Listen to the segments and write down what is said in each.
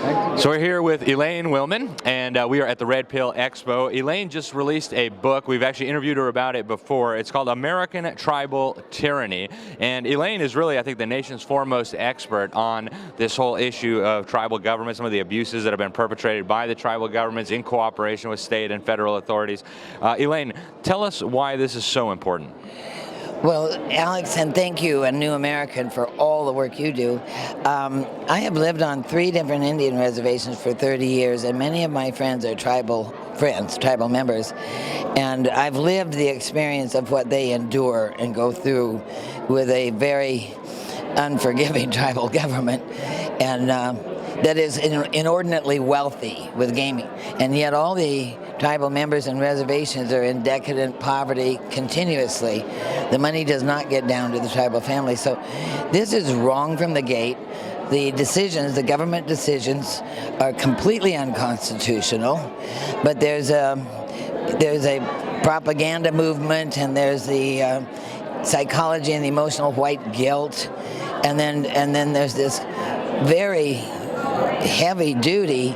So we're here with Elaine Willman, and we are at the Red Pill Expo. Elaine just released a book. We've actually interviewed her about it before. It's called American Tribal Tyranny. And Elaine is really, I think, the nation's foremost expert on this whole issue of tribal government, some of the abuses that have been perpetrated by the tribal governments in cooperation with state and federal authorities. Elaine, tell us why this is so important. Well, Alex, and thank you, a New American, for all the work you do. I have lived on 3 different Indian reservations for 30 years, and many of my friends are tribal friends, tribal members. And I've lived the experience of what they endure and go through with a very unforgiving tribal government, and that is inordinately wealthy with gaming. And yet all the tribal members and reservations are in decadent poverty continuously. The money does not get down to the tribal family. So this is wrong from the gate. The decisions, the government decisions, are completely unconstitutional. But there's a propaganda movement, and there's the psychology and the emotional white guilt, and then there's this very heavy-duty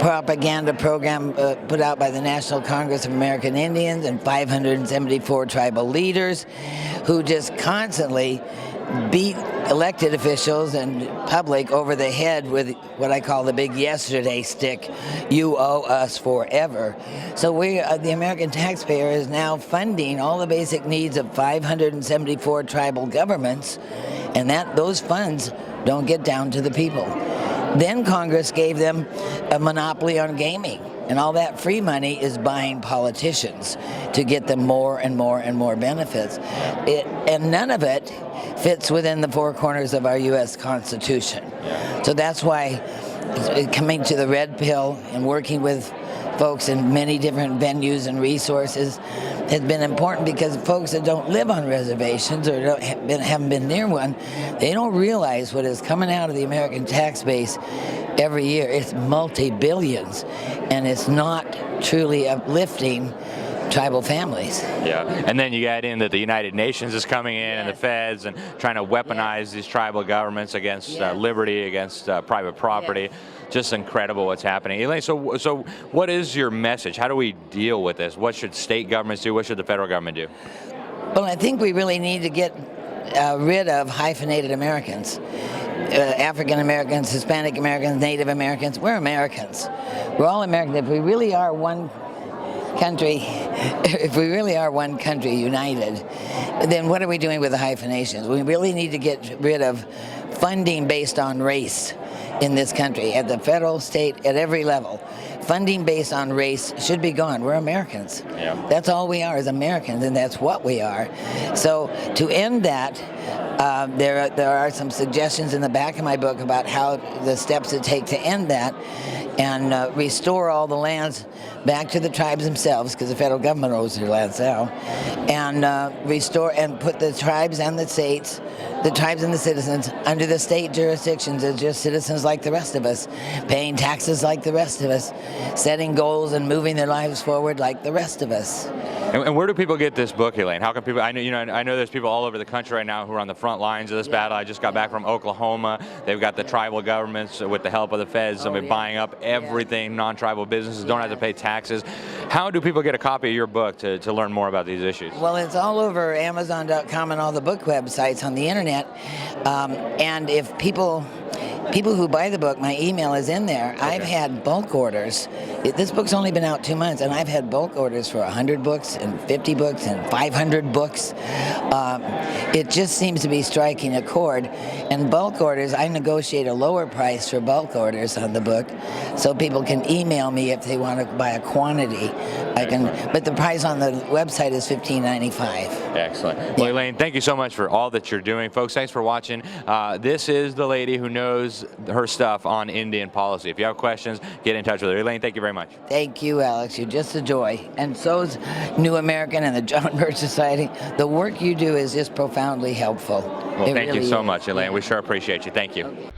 propaganda program put out by the National Congress of American Indians and 574 tribal leaders who just constantly beat elected officials and public over the head with what I call the big yesterday stick. You owe us forever. So the American taxpayer is now funding all the basic needs of 574 tribal governments, and those funds don't get down to the people. Then Congress gave them a monopoly on gaming, and all that free money is buying politicians to get them more and more and more benefits. And none of it fits within the 4 corners of our U.S. Constitution. So that's why coming to the Red Pill and working with folks in many different venues and resources has been important, because folks that don't live on reservations or haven't been near one, they don't realize what is coming out of the American tax base every year. It's multi-billions, and it's not truly uplifting tribal families. Yeah, and then you add in that the United Nations is coming in, and the feds, and trying to weaponize these tribal governments against liberty, against private property. Just incredible what's happening. Elaine, so what is your message? How do we deal with this? What should state governments do? What should the federal government do? Well, I think we really need to get rid of hyphenated Americans. African Americans, Hispanic Americans, Native Americans. We're Americans. We're all Americans. If we really are one country, united, then what are we doing with the hyphenations? We really need to get rid of funding based on race in this country, at the federal, state, at every level. Funding based on race should be gone. We're Americans. Yeah. That's all we are, is Americans, and that's what we are. So to end that, there are some suggestions in the back of my book about how the steps to take to end that, and restore all the lands back to the tribes themselves, because the federal government owns their lands now, and restore and put the tribes and the states, the tribes and the citizens, under the state jurisdictions as just citizens like the rest of us, paying taxes like the rest of us, setting goals and moving their lives forward like the rest of us. And where do people get this book, Elaine? How can people? I know there's people all over the country right now who are on the front lines of this battle. I just got back from Oklahoma. They've got the tribal governments with the help of the feds. Buying up everything. Non-tribal businesses don't have to pay taxes. How do people get a copy of your book to learn more about these issues? Well, it's all over Amazon.com and all the book websites on the internet. And if people who buy the book, my email is in there. Okay. I've had bulk orders. This book's only been out 2 months, and I've had bulk orders for 100 books and 50 books and 500 books. It just seems to be striking a chord. And bulk orders, I negotiate a lower price for bulk orders on the book, so people can email me if they want to buy a quantity. But the price on the website is $15.95. Excellent. Well, Elaine, thank you so much for all that you're doing. Folks, thanks for watching. This is the lady who knows her stuff on Indian policy. If you have questions, get in touch with her. Elaine, thank you very much. Thank you, Alex. You're just a joy. And so's New American and the John Birch Society. The work you do is just profoundly helpful. Well, thank you so much, Elaine. We sure appreciate you. Thank you. Okay.